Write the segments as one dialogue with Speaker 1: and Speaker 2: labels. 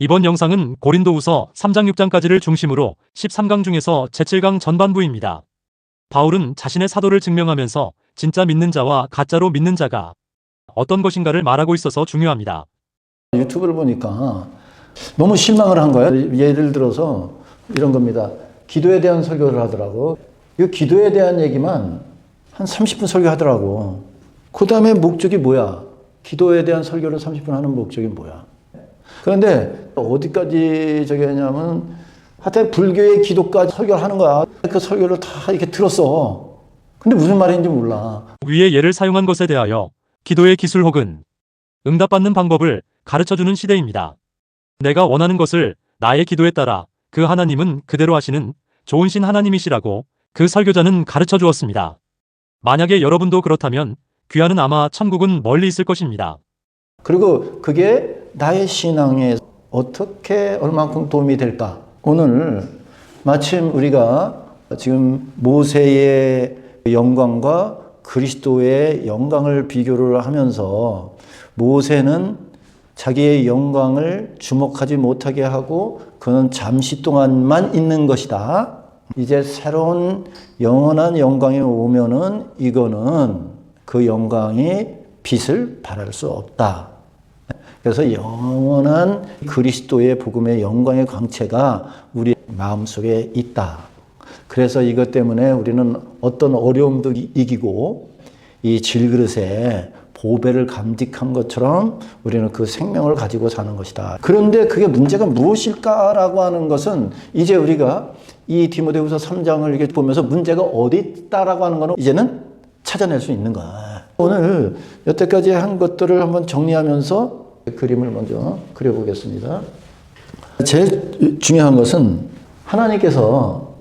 Speaker 1: 이번 영상은 고린도후서 3장 6장까지를 중심으로 13강 중에서 제7강 전반부입니다. 바울은 자신의 사도를 증명하면서 진짜 믿는 자와 가짜로 믿는 자가 어떤 것인가를 말하고 있어서 중요합니다.
Speaker 2: 유튜브를 보니까 너무 실망을 한 거예요. 예를 들어서 이런 겁니다. 기도에 대한 설교를 하더라고. 이 기도에 대한 얘기만 한 30분 설교하더라고. 그 다음에 목적이 뭐야? 기도에 대한 설교를 30분 하는 목적이 뭐야? 그런데 어디까지 저기 하냐면 하여튼 불교의 기도까지 설교를 하는 거야. 그 설교를 다 이렇게 들었어. 근데 무슨 말인지 몰라.
Speaker 1: 위의 예를 사용한 것에 대하여 기도의 기술 혹은 응답받는 방법을 가르쳐주는 시대입니다. 내가 원하는 것을 나의 기도에 따라 그 하나님은 그대로 하시는 좋으신 하나님이시라고 그 설교자는 가르쳐 주었습니다. 만약에 여러분도 그렇다면 귀하는 아마 천국은 멀리 있을 것입니다.
Speaker 2: 그리고 그게 나의 신앙에 어떻게 얼만큼 도움이 될까? 오늘 마침 우리가 지금 모세의 영광과 그리스도의 영광을 비교를 하면서 모세는 자기의 영광을 주목하지 못하게 하고 그는 잠시 동안만 있는 것이다. 이제 새로운 영원한 영광이 오면은 이거는 그 영광이 빛을 발할 수 없다. 그래서 영원한 그리스도의 복음의 영광의 광채가 우리 마음속에 있다. 그래서 이것 때문에 우리는 어떤 어려움도 이기고 이 질그릇에 보배를 감직한 것처럼 우리는 그 생명을 가지고 사는 것이다. 그런데 그게 문제가 무엇일까라고 하는 것은 이제 우리가 이 디모데후서 3장을 이렇게 보면서 문제가 어디 있다라고 하는 것은 이제는 찾아낼 수 있는 거야. 오늘 여태까지 한 것들을 한번 정리하면서 그림을 먼저 그려보겠습니다. 제일 중요한 것은 하나님께서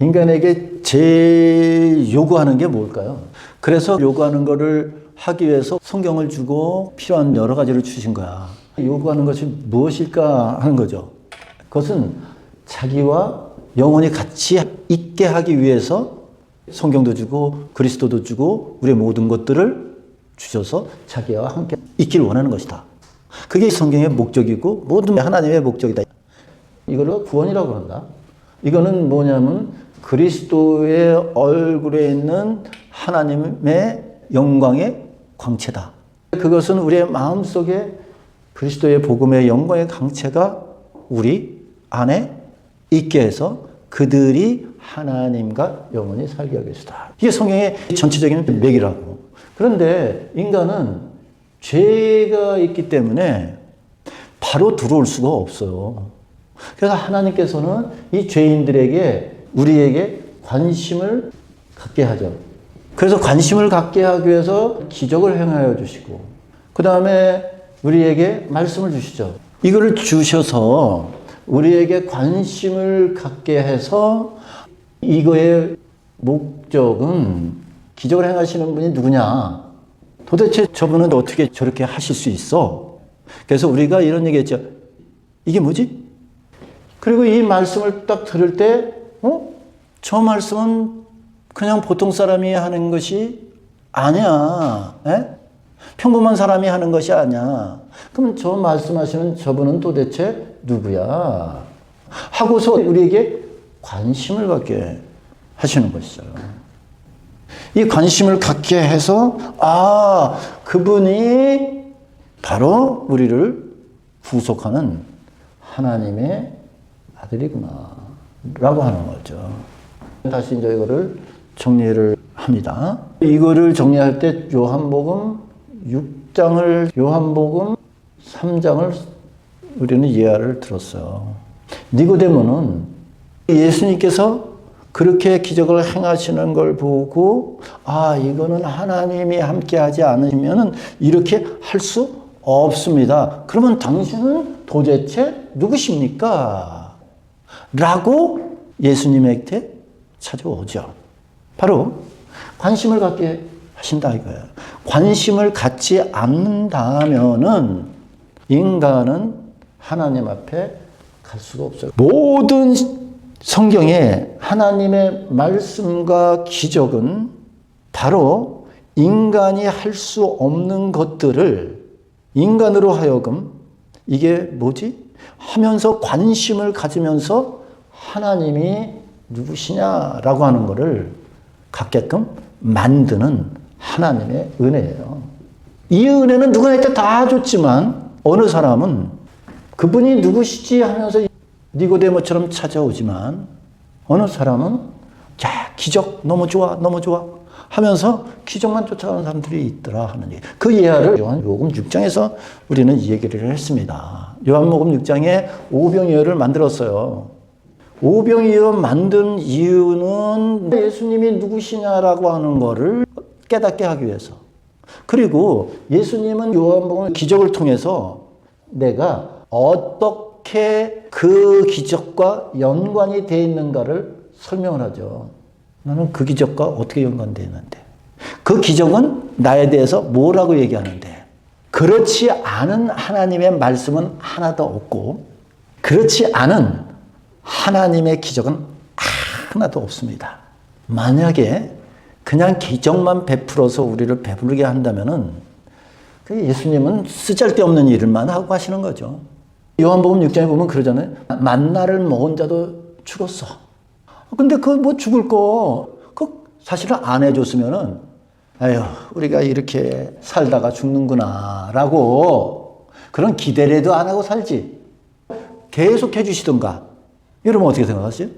Speaker 2: 인간에게 제일 요구하는 게 뭘까요? 그래서 요구하는 거를 하기 위해서 성경을 주고 필요한 여러 가지를 주신 거야. 요구하는 것이 무엇일까 하는 거죠. 그것은 자기와 영원히 같이 있게 하기 위해서 성경도 주고 그리스도도 주고 우리의 모든 것들을 주셔서 자기와 함께 있기를 원하는 것이다. 그게 성경의 목적이고 모든 하나님의 목적이다. 이걸 구원이라고 그런다. 이거는 뭐냐면 그리스도의 얼굴에 있는 하나님의 영광의 광채다. 그것은 우리의 마음속에 그리스도의 복음의 영광의 광채가 우리 안에 있게 해서 그들이 하나님과 영원히 살게 하겠다. 이게 성경의 전체적인 맥이라고. 그런데 인간은 죄가 있기 때문에 바로 들어올 수가 없어요. 그래서 하나님께서는 이 죄인들에게 우리에게 관심을 갖게 하죠. 그래서 관심을 갖게 하기 위해서 기적을 행하여 주시고 그 다음에 우리에게 말씀을 주시죠. 이거를 주셔서 우리에게 관심을 갖게 해서 이거의 목적은 기적을 행하시는 분이 누구냐? 도대체 저분은 어떻게 저렇게 하실 수 있어? 그래서 우리가 이런 얘기했죠. 이게 뭐지? 그리고 이 말씀을 딱 들을 때 저 말씀은 그냥 보통 사람이 하는 것이 아니야. 에? 평범한 사람이 하는 것이 아니야. 그럼 저 말씀하시는 저분은 도대체 누구야? 하고서 우리에게 관심을 갖게 하시는 것이죠. 이 관심을 갖게 해서 그분이 바로 우리를 구속하는 하나님의 아들이구나 라고 하는 거죠. 다시 이제 이거를 정리를 합니다. 이거를 정리할 때 요한복음 3장을 우리는 예화를 들었어요. 니고데모는 예수님께서 그렇게 기적을 행하시는 걸 보고 이거는 하나님이 함께하지 않으시면 이렇게 할 수 없습니다. 그러면 당신은 도대체 누구십니까? 라고 예수님에게 찾아오죠. 바로 관심을 갖게 하신다 이거예요. 관심을 갖지 않는다면은 인간은 하나님 앞에 갈 수가 없어요. 모든 성경에 하나님의 말씀과 기적은 바로 인간이 할 수 없는 것들을 인간으로 하여금 이게 뭐지? 하면서 관심을 가지면서 하나님이 누구시냐라고 하는 것을 갖게끔 만드는 하나님의 은혜예요. 이 은혜는 누구한테 다 줬지만 어느 사람은 그분이 누구시지 하면서 니고데모처럼 찾아오지만 어느 사람은 야, 기적 너무 좋아 너무 좋아 하면서 기적만 쫓아가는 사람들이 있더라 하는 얘기. 그 예화를 요한복음 6장에서 우리는 이 얘기를 했습니다. 요한복음 6장에 오병이어를 만들었어요. 오병이어 만든 이유는 예수님이 누구시냐라고 하는 거를 깨닫게 하기 위해서. 그리고 예수님은 요한복음 기적을 통해서 내가 어떻게 그 기적과 연관이 되어 있는가를 설명을 하죠. 나는 그 기적과 어떻게 연관되어 있는데 그 기적은 나에 대해서 뭐라고 얘기하는데 그렇지 않은 하나님의 말씀은 하나도 없고 그렇지 않은 하나님의 기적은 하나도 없습니다. 만약에 그냥 기적만 베풀어서 우리를 배부르게 한다면은 예수님은 쓰잘데없는 일을만 하고 하시는 거죠. 요한복음 6장에 보면 그러잖아요. 만나를 먹은 자도 죽었어. 근데 그 뭐 죽을 거, 그 사실은 안 해줬으면은, 아유, 우리가 이렇게 살다가 죽는구나, 라고 그런 기대라도 안 하고 살지. 계속 해주시던가. 여러분 어떻게 생각하세요?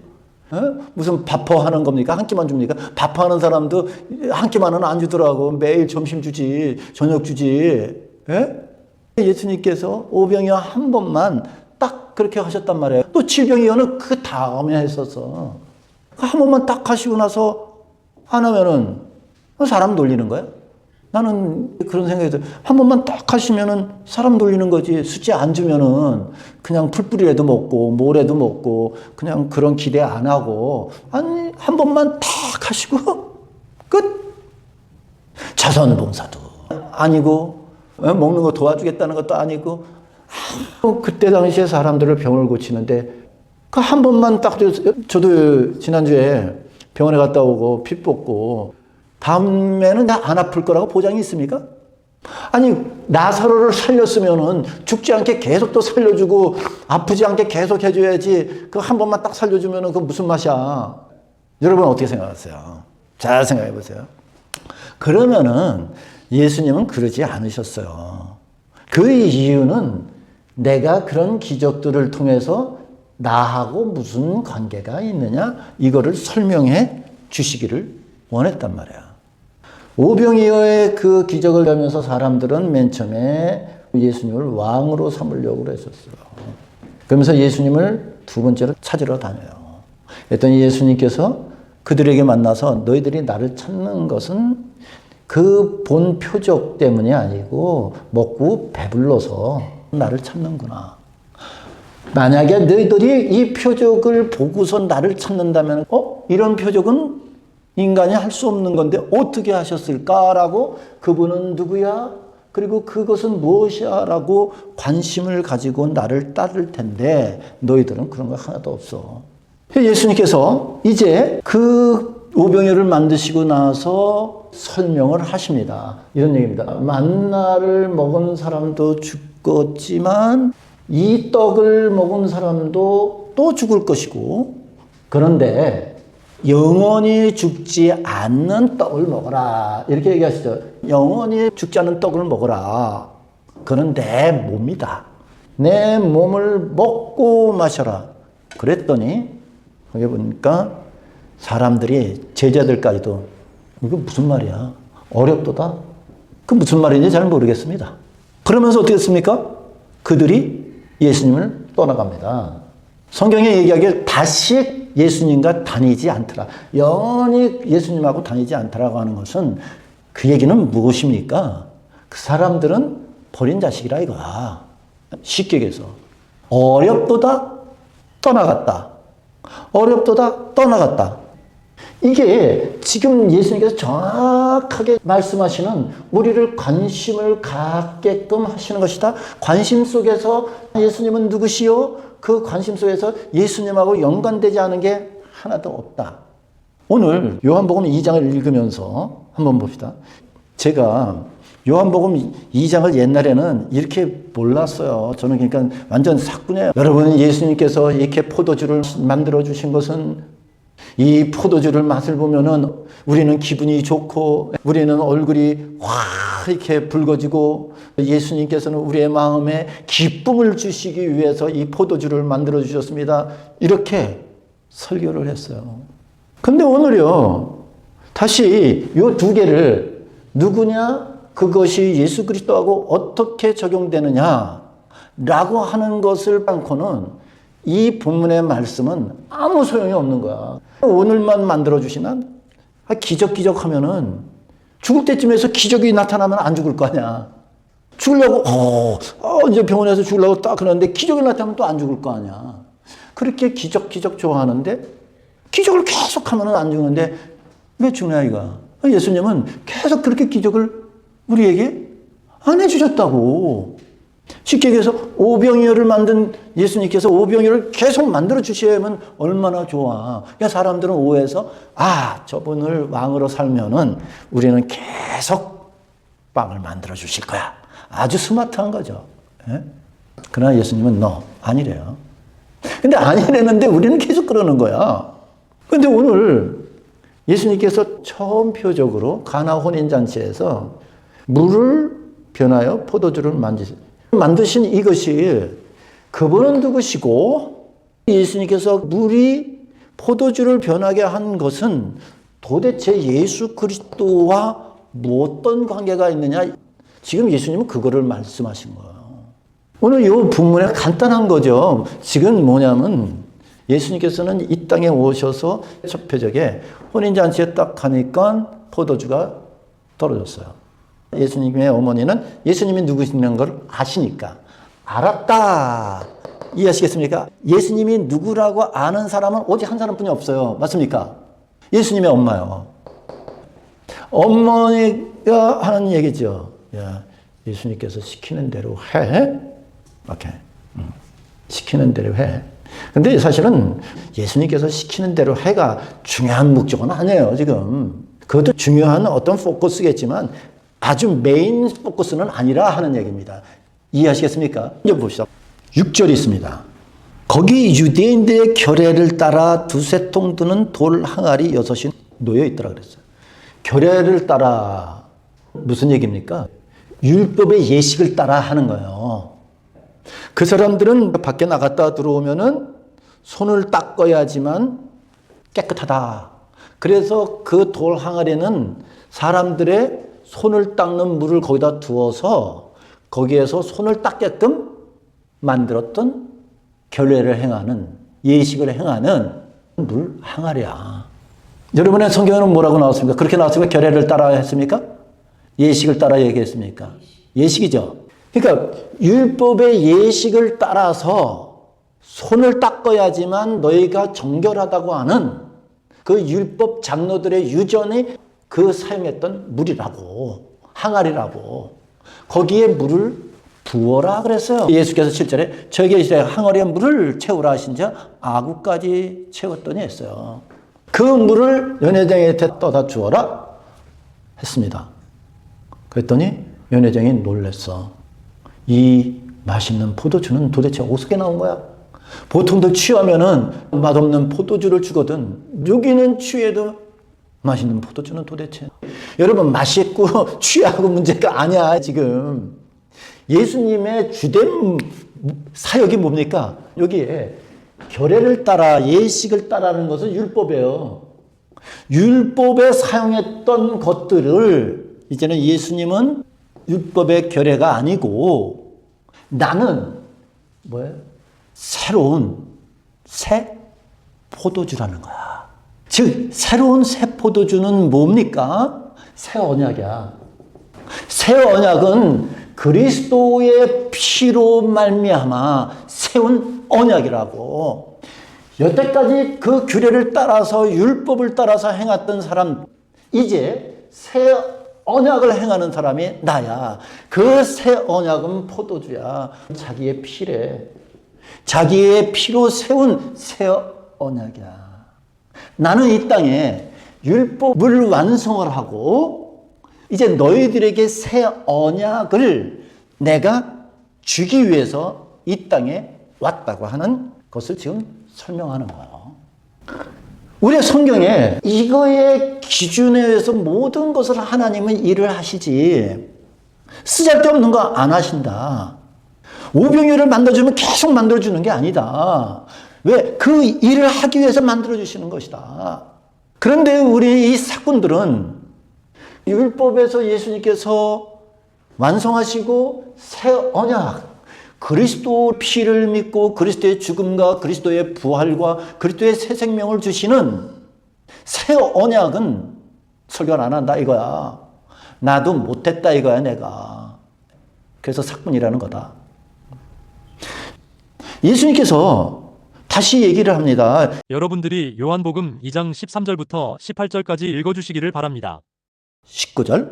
Speaker 2: 무슨 밥퍼 하는 겁니까? 한 끼만 줍니까? 밥퍼 하는 사람도 한 끼만은 안 주더라고. 매일 점심 주지, 저녁 주지. 예? 예수님께서 오병이어 한 번만 딱 그렇게 하셨단 말이에요. 또 칠병이어는 그 다음에 했었어. 한 번만 딱 하시고 나서 안 하면은 사람 놀리는 거야? 나는 그런 생각이 들어요. 한 번만 딱 하시면은 사람 놀리는 거지. 수지 안 주면은 그냥 풀뿌리라도 먹고 모래도 먹고 그냥 그런 기대 안 하고 아니 한 번만 딱 하시고 끝. 자선봉사도 아니고 먹는 거 도와주겠다는 것도 아니고 그때 당시에 사람들을 병을 고치는데 그 한 번만 딱 저도 지난주에 병원에 갔다 오고 피 뽑고 다음에는 나 안 아플 거라고 보장이 있습니까? 아니 나사로를 살렸으면은 죽지 않게 계속 또 살려주고 아프지 않게 계속 해줘야지. 그 한 번만 딱 살려주면은 그 무슨 맛이야? 여러분 어떻게 생각하세요? 잘 생각해 보세요. 그러면은 예수님은 그러지 않으셨어요. 그 이유는 내가 그런 기적들을 통해서 나하고 무슨 관계가 있느냐 이거를 설명해 주시기를 원했단 말이야. 오병이어의 그 기적을 하면서 사람들은 맨 처음에 예수님을 왕으로 삼으려고 했었어요. 그러면서 예수님을 두 번째로 찾으러 다녀요. 그랬더니 예수님께서 그들에게 만나서 너희들이 나를 찾는 것은 그 본 표적 때문이 아니고 먹고 배불러서 나를 찾는구나. 만약에 너희들이 이 표적을 보고서 나를 찾는다면 이런 표적은 인간이 할 수 없는 건데 어떻게 하셨을까라고 그분은 누구야? 그리고 그것은 무엇이야? 라고 관심을 가지고 나를 따를 텐데 너희들은 그런 거 하나도 없어. 예수님께서 이제 그 오병이어를 만드시고 나서 설명을 하십니다. 이런 얘기입니다. 만나를 먹은 사람도 죽었지만 이 떡을 먹은 사람도 또 죽을 것이고 그런데 영원히 죽지 않는 떡을 먹어라. 이렇게 얘기하시죠. 영원히 죽지 않는 떡을 먹어라. 그는 내 몸이다. 내 몸을 먹고 마셔라. 그랬더니 거기 보니까 사람들이 제자들까지도 이거 무슨 말이야? 어렵도다. 그 무슨 말인지 잘 모르겠습니다. 그러면서 어떻게 했습니까? 그들이 예수님을 떠나갑니다. 성경에 얘기하기를 다시 예수님과 다니지 않더라. 영원히 예수님하고 다니지 않더라고 하는 것은 그 얘기는 무엇입니까? 그 사람들은 버린 자식이라 이거야. 쉽게 얘기해서 어렵도다 떠나갔다. 어렵도다 떠나갔다. 이게 지금 예수님께서 정확하게 말씀하시는 우리를 관심을 갖게끔 하시는 것이다. 관심 속에서 예수님은 누구시오? 그 관심 속에서 예수님하고 연관되지 않은 게 하나도 없다. 오늘 요한복음 2장을 읽으면서 한번 봅시다. 제가 요한복음 2장을 옛날에는 이렇게 몰랐어요. 저는 그러니까 완전 사꾼이에요. 여러분, 예수님께서 이렇게 포도주를 만들어 주신 것은 이 포도주를 맛을 보면은 우리는 기분이 좋고 우리는 얼굴이 확 이렇게 붉어지고 예수님께서는 우리의 마음에 기쁨을 주시기 위해서 이 포도주를 만들어 주셨습니다. 이렇게 설교를 했어요. 근데 오늘요, 다시 이 두 개를 누구냐? 그것이 예수 그리스도하고 어떻게 적용되느냐? 라고 하는 것을 않고는 이 본문의 말씀은 아무 소용이 없는 거야. 오늘만 만들어주시나? 기적 하면은 죽을 때쯤에서 기적이 나타나면 안 죽을 거 아니야. 죽으려고, 이제 병원에서 죽으려고 딱 그러는데 기적이 나타나면 또 안 죽을 거 아니야. 그렇게 기적 좋아하는데 기적을 계속 하면은 안 죽는데 왜 죽냐 이가. 예수님은 계속 그렇게 기적을 우리에게 안 해주셨다고. 쉽게 얘기해서 오병이어를 만든 예수님께서 오병이어를 계속 만들어 주시면 얼마나 좋아. 그러니까 사람들은 오해해서 저분을 왕으로 살면은 우리는 계속 빵을 만들어 주실 거야. 아주 스마트한 거죠. 예? 그러나 예수님은 아니래요. 근데 아니랬는데 우리는 계속 그러는 거야. 근데 오늘 예수님께서 처음 표적으로 가나 혼인잔치에서 물을 변하여 포도주를 만드신 이것이 그분은 누구시고 예수님께서 물이 포도주를 변하게 한 것은 도대체 예수 그리스도와 어떤 관계가 있느냐. 지금 예수님은 그거를 말씀하신 거예요. 오늘 이 본문에 간단한 거죠. 지금 뭐냐면 예수님께서는 이 땅에 오셔서 첫 표적에 혼인잔치에 딱 가니까 포도주가 떨어졌어요. 예수님의 어머니는 예수님이 누구시는 걸 아시니까 알았다. 이해하시겠습니까? 예수님이 누구라고 아는 사람은 오직 한 사람뿐이 없어요. 맞습니까? 예수님의 엄마요. 어머니가 하는 얘기죠. 야, 예수님께서 시키는 대로 해. 오케이. 시키는 대로 해. 근데 사실은 예수님께서 시키는 대로 해가 중요한 목적은 아니에요, 지금. 그것도 중요한 어떤 포커스겠지만 아주 메인 포커스는 아니라 하는 얘기입니다. 이해하시겠습니까? 이제 봅시다. 6절이 있습니다. 거기 유대인들의 결례를 따라 두세 통 드는 돌 항아리 6이 놓여 있더라 그랬어요. 결례를 따라 무슨 얘기입니까? 율법의 예식을 따라 하는 거예요. 그 사람들은 밖에 나갔다 들어오면은 손을 닦아야지만 깨끗하다. 그래서 그 돌 항아리는 사람들의 손을 닦는 물을 거기다 두어서 거기에서 손을 닦게끔 만들었던 결례를 행하는, 예식을 행하는 물 항아리야. 여러분의 성경에는 뭐라고 나왔습니까? 그렇게 나왔습니까? 결례를 따라 했습니까? 예식을 따라 얘기했습니까? 예식이죠. 그러니까 율법의 예식을 따라서 손을 닦아야지만 너희가 정결하다고 하는 그 율법 장로들의 유전이 그 사용했던 물이라고, 항아리라고. 거기에 물을 부어라 그랬어요. 예수께서 7절에 저에게 이제 항아리에 물을 채우라 하신자 아구까지 채웠더니 했어요. 그 물을 연회장에 떠다 주어라 했습니다. 그랬더니 연회장이 놀랬어. 이 맛있는 포도주는 도대체 어디서 나온 거야? 보통들 취하면은 맛없는 포도주를 주거든. 여기는 취해도 맛있는 포도주는 도대체. 여러분, 맛있고 취하고 문제가 아니야, 지금. 예수님의 주된 사역이 뭡니까? 여기에 결례를 따라, 예식을 따라하는 것은 율법이에요. 율법에 사용했던 것들을 이제는 예수님은 율법의 결례가 아니고 나는 뭐예요? 새로운 새 포도주라는 거야. 즉 새로운 새 포도주는 뭡니까? 새 언약이야. 새 언약은 그리스도의 피로 말미암아 세운 언약이라고. 여태까지 그 규례를 따라서 율법을 따라서 행했던 사람, 이제 새 언약을 행하는 사람이 나야. 그 새 언약은 포도주야. 자기의 피래. 자기의 피로 세운 새 언약이야. 나는 이 땅에 율법을 완성을 하고 이제 너희들에게 새 언약을 내가 주기 위해서 이 땅에 왔다고 하는 것을 지금 설명하는 거예요. 우리 성경에 이거의 기준에 의해서 모든 것을 하나님은 일을 하시지 쓰잘데없는 거 안 하신다. 오병이어를 만들어주면 계속 만들어주는 게 아니다. 왜? 그 일을 하기 위해서 만들어주시는 것이다. 그런데 우리 이 사꾼들은 율법에서 예수님께서 완성하시고 새 언약, 그리스도 피를 믿고 그리스도의 죽음과 그리스도의 부활과 그리스도의 새 생명을 주시는 새 언약은 설교를 안 한다 이거야. 나도 못했다 이거야 내가. 그래서 사꾼이라는 거다. 예수님께서 다시 얘기를 합니다.
Speaker 1: 여러분들이 요한복음 2장 13절부터 18절까지 읽어주시기를 바랍니다.
Speaker 2: 19절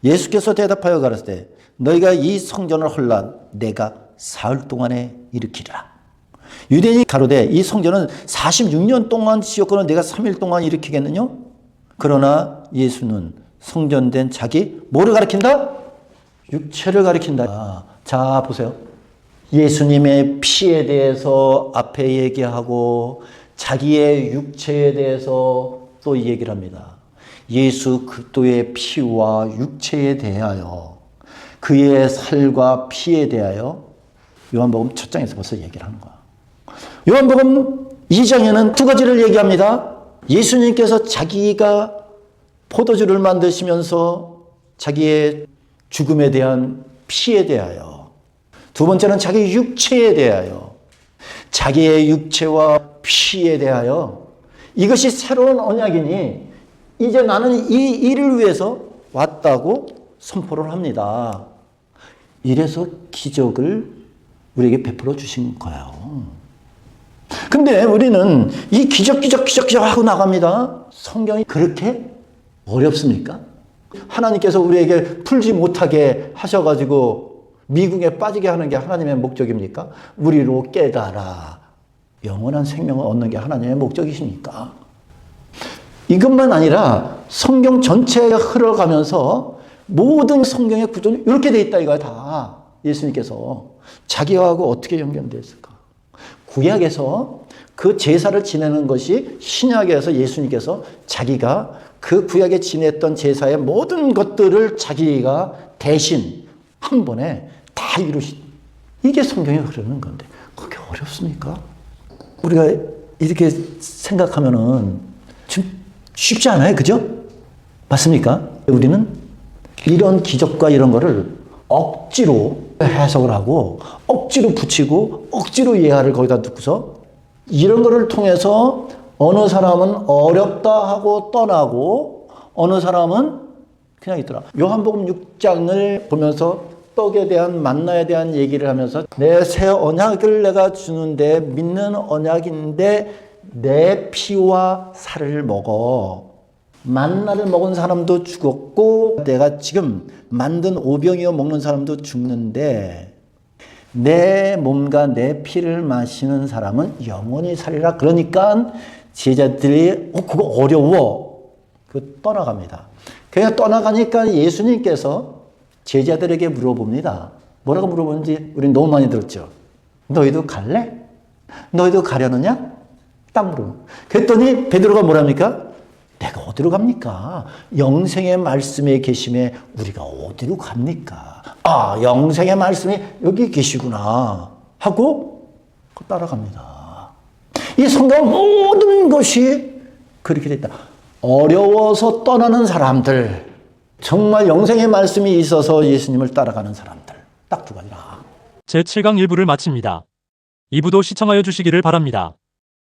Speaker 2: 예수께서 대답하여 가라사대 너희가 이 성전을 헐라 내가 사흘 동안에 일으키리라. 유대인이 가로되 이 성전은 46년 동안 지었거늘 내가 3일 동안 일으키겠느냐? 그러나 예수는 성전된 자기 뭐를 가리킨다? 육체를 가리킨다. 자 보세요. 예수님의 피에 대해서 앞에 얘기하고 자기의 육체에 대해서 또 얘기를 합니다. 예수 그리스도의 피와 육체에 대하여 그의 살과 피에 대하여 요한복음 첫 장에서 벌써 얘기를 하는 거야. 요한복음 2장에는 두 가지를 얘기합니다. 예수님께서 자기가 포도주를 만드시면서 자기의 죽음에 대한 피에 대하여, 두 번째는 자기 육체에 대하여, 자기의 육체와 피에 대하여 이것이 새로운 언약이니 이제 나는 이 일을 위해서 왔다고 선포를 합니다. 이래서 기적을 우리에게 베풀어 주신 거예요. 근데 우리는 이 기적 하고 나갑니다. 성경이 그렇게 어렵습니까? 하나님께서 우리에게 풀지 못하게 하셔가지고 미궁에 빠지게 하는 게 하나님의 목적입니까? 우리로 깨달아 영원한 생명을 얻는 게 하나님의 목적이십니까? 이것만 아니라 성경 전체가 흘러가면서 모든 성경의 구조는 이렇게 돼 있다 이거야 다. 예수님께서 자기하고 어떻게 연결되어 있을까? 구약에서 그 제사를 지내는 것이 신약에서 예수님께서 자기가 그 구약에 지냈던 제사의 모든 것들을 자기가 대신 한 번에 다 이루신 이게 성경에 흐르는 건데 그게 어렵습니까? 우리가 이렇게 생각하면은 좀 쉽지 않아요, 그죠? 맞습니까? 우리는 이런 기적과 이런 거를 억지로 해석을 하고 억지로 붙이고 억지로 이해를 거기다 넣고서 이런 거를 통해서 어느 사람은 어렵다 하고 떠나고 어느 사람은 그냥 있더라. 요한복음 6장을 보면서 떡에 대한 만나에 대한 얘기를 하면서 내 새 언약을 내가 주는데 믿는 언약인데 내 피와 살을 먹어. 만나를 먹은 사람도 죽었고 내가 지금 만든 오병이어 먹는 사람도 죽는데 내 몸과 내 피를 마시는 사람은 영원히 살리라. 그러니까 제자들이 그거 어려워. 그 떠나갑니다. 그냥 떠나가니까 예수님께서 제자들에게 물어봅니다. 뭐라고 물어보는지 우린 너무 많이 들었죠. 너희도 갈래? 너희도 가려느냐? 딱 물어. 그랬더니 베드로가 뭐랍니까? 내가 어디로 갑니까? 영생의 말씀에 계심에 우리가 어디로 갑니까? 아, 영생의 말씀이 여기 계시구나 하고 따라갑니다. 이 성경 모든 것이 그렇게 됐다. 어려워서 떠나는 사람들, 정말 영생의 말씀이 있어서 예수님을 따라가는 사람들, 딱 두 가지라.
Speaker 1: 제7강 1부를 마칩니다. 2부도 시청하여 주시기를 바랍니다.